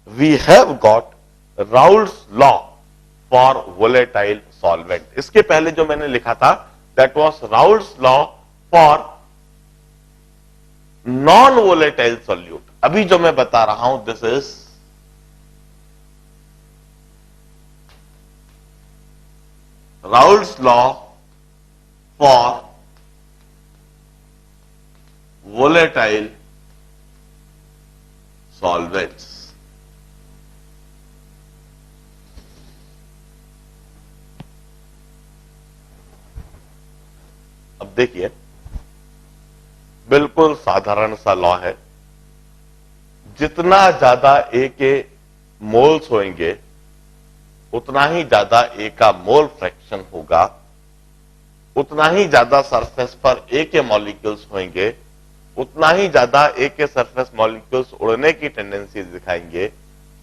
We have got Raoult's law for volatile solvent. इसके पहले जो मैंने लिखा था that was Raoult's law for non volatile solute. अभी जो मैं बता रहा हूं this is Raoult's law for volatile solvents. अब देखिए बिल्कुल साधारण सा लॉ है, जितना ज्यादा ए के मोल्स होंगे उतना ही ज्यादा ए का मोल फ्रैक्शन होगा, उतना ही ज्यादा सरफेस पर ए के मॉलिक्यूल्स होंगे, उतना ही ज्यादा ए के सरफेस मॉलिक्यूल्स उड़ने की टेंडेंसी दिखाएंगे,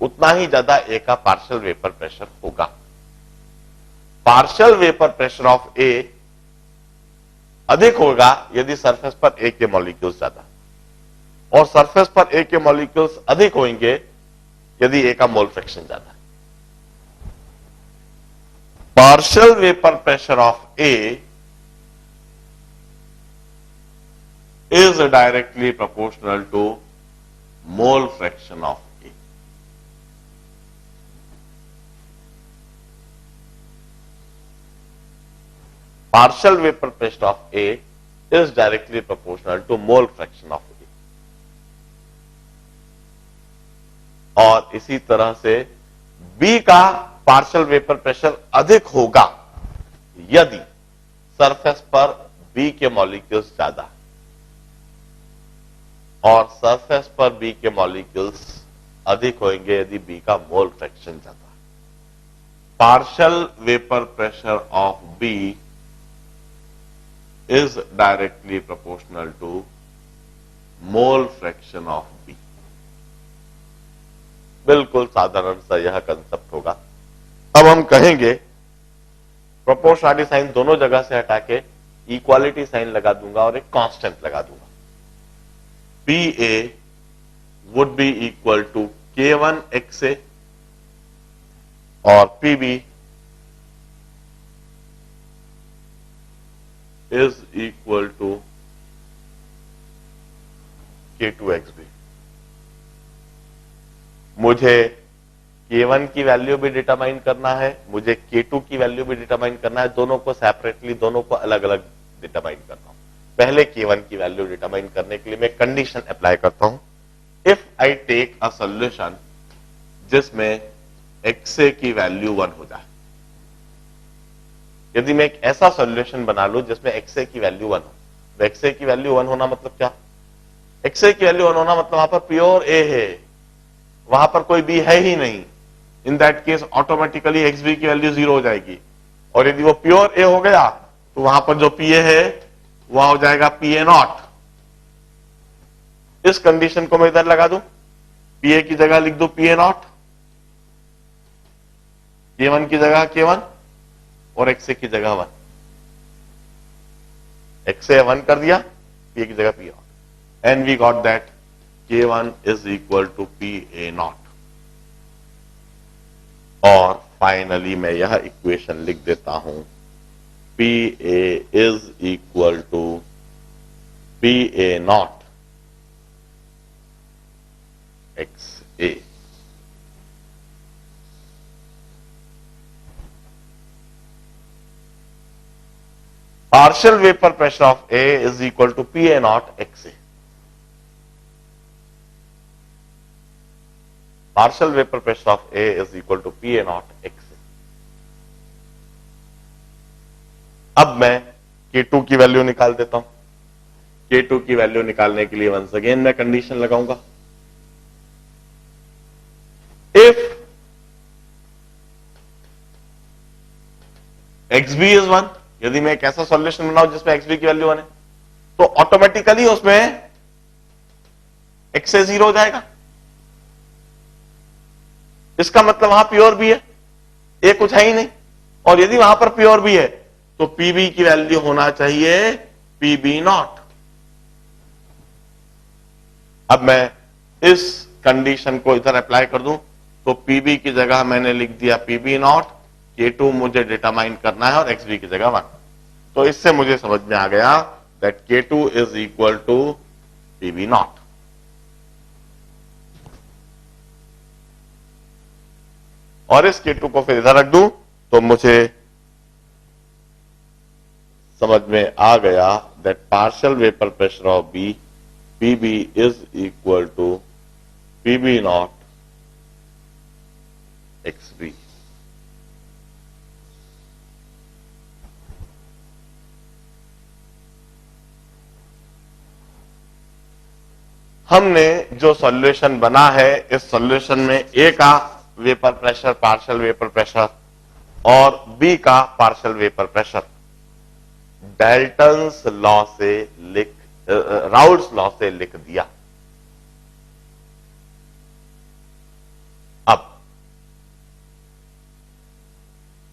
उतना ही ज्यादा ए का पार्शियल वेपर प्रेशर होगा। पार्शियल वेपर प्रेशर ऑफ ए अधिक होगा यदि सरफेस पर ए के मॉलिक्यूल्स ज्यादा, और सरफेस पर ए के मॉलिक्यूल्स अधिक होंगे यदि ए का मोल फ्रैक्शन ज्यादा। Partial vapour pressure of A is directly proportional to mole fraction of A. Partial vapor pressure of A is directly proportional to mole fraction of A. और इसी तरह से B का पार्शियल वेपर प्रेशर अधिक होगा यदि surface पर B के मॉलिक्यूल्स ज्यादा और सरफेस पर बी के मॉलिक्यूल्स अधिक होंगे यदि बी का मोल फ्रैक्शन ज्यादा। Partial vapour pressure of B is directly proportional to mole fraction of B. बिल्कुल साधारण सा यह कंसेप्ट होगा। अब हम कहेंगे प्रोपोर्शनलिटी साइन दोनों जगह से हटा के इक्वालिटी साइन लगा दूंगा और एक कांस्टेंट लगा दूंगा। PA would be equal to K1 XA और PB is equal to K2 XB। मुझे K1 की वैल्यू भी डिटरमाइन करना है, मुझे K2 की वैल्यू भी डिटरमाइन करना है, दोनों को सेपरेटली, दोनों को अलग अलग डिटरमाइन करना हूं। पहले K1 की वैल्यू डिटरमाइन करने के लिए मैं कंडीशन अप्लाई करता हूं। If I take a solution जिसमें XA की वैल्यू 1 हो जाए, यदि मैं एक ऐसा सॉल्यूशन बना लूं जिसमें XA की वैल्यू 1 हो, तो XA की वैल्यू 1 होना मतलब क्या? XA की वैल्यू 1 होना मतलब वहां पर प्योर A है, वहां पर कोई B है ही नहीं। In that case automatically XB की वैल्यू 0 हो जाएगी, और यदि वो प्योर A हो गया तो वहां पर जो PA है वह हो जाएगा PA0। इस कंडीशन को मैं इधर लगा दूं, PA की जगह लिख दूं PA0, K1 की जगह K1 और XA की जगह 1। XA 1 कर दिया, PA की जगह PA0, and we got that K1 is equal to PA0। और फाइनली मैं यह इक्वेशन लिख देता हूं, PA is equal to PA0 XA। Partial vapor pressure of A is equal to PA0 XA। Partial vapor pressure of A is equal to PA0 XA। अब मैं K2 की value निकाल देता हूं। K2 की वैल्यू निकालने के लिए वंस अगेन मैं कंडीशन लगाऊंगा। इफ XB इज 1, यदि मैं एक ऐसा सॉल्यूशन बनाऊं जिसमें XB की वैल्यू 1 है, तो ऑटोमेटिकली उसमें XA 0 हो जाएगा। इसका मतलब वहां प्योर भी है, A कुछ है ही नहीं, और यदि वहां पर प्योर भी है तो PB की वैल्यू होना चाहिए PB0। अब मैं इस कंडीशन को इधर अप्लाई कर दूं तो पीबी की जगह मैंने लिख दिया पीबी नॉट, K2 मुझे डिटरमाइन करना है और XB की जगह 1। तो इससे मुझे समझ में आ गया that K2 is equal to PB naught. और इस K2 को फिर इधर रख दूं तो मुझे समझ में आ गया that partial vapour pressure of B PB is equal to PB naught XB। हमने जो सॉल्यूशन बना है, इस सॉल्यूशन में ए का vapour pressure partial vapour pressure और बी का partial vapour pressure Dalton's law से राउल्ट्स लॉ से लिख दिया। अब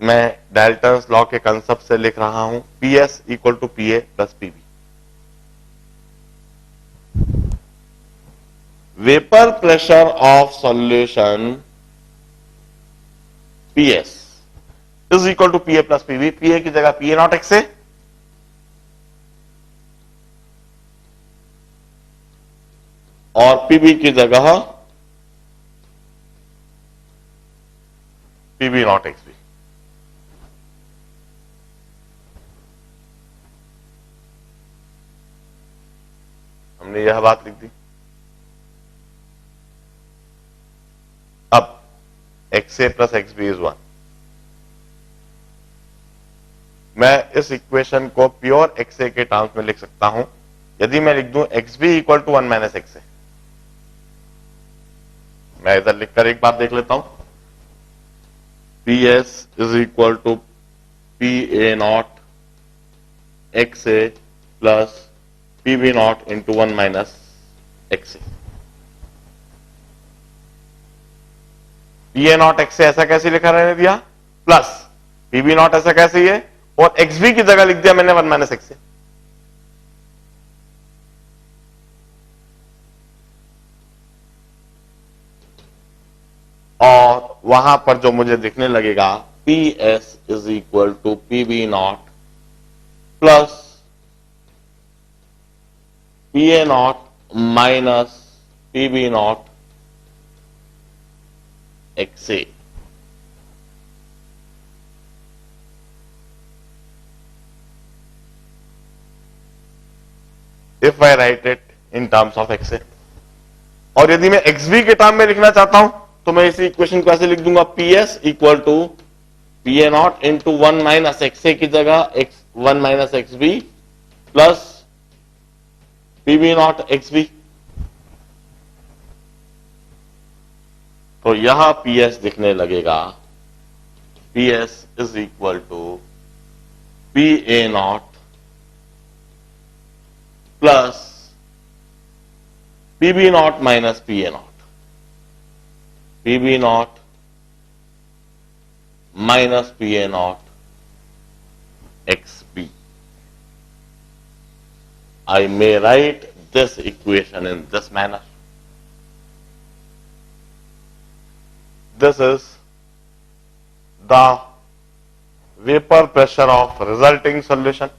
मैं डाल्टन्स लॉ के कंसेप्ट से लिख रहा हूं, PS equal to PA plus PB। Vapour pressure of solution PS is equal to PA plus PB। PA की जगह PA नॉट XA और PB की जगह PB नॉट XB। हमने यह बात लिख दी। अब XA प्लस XB इज 1। मैं इस इक्वेशन को प्योर XA के टर्म्स में लिख सकता हूं यदि मैं लिख दूं XB equal to 1 minus XA। मैं इधर लिखकर एक बात देख लेता हूं, PS is equal to PA naught XA plus PB naught into 1 minus XA। PA naught XA ऐसा कैसे लिखा रहने दिया, प्लस PB नॉट ऐसा कैसे ही है, और XB की जगह लिख दिया मैंने 1 माइनस XA। और वहां पर जो मुझे दिखने लगेगा PS is equal to PB naught plus PA naught minus PB naught XA। If I write it in terms of XA, और यदि मैं XB के टर्म में लिखना चाहता हूं तो मैं इसी इक्वेशन को ऐसे लिख दूंगा, PS equal to PA naught into 1 minus XA की जगह 1 minus XB plus PB naught XB। तो यहां PS दिखने लगेगा, PS is equal to PA naught plus PB naught minus PA naught, PB naught minus PA naught XB. I may write this equation in this manner. This is the vapor pressure of resulting solution.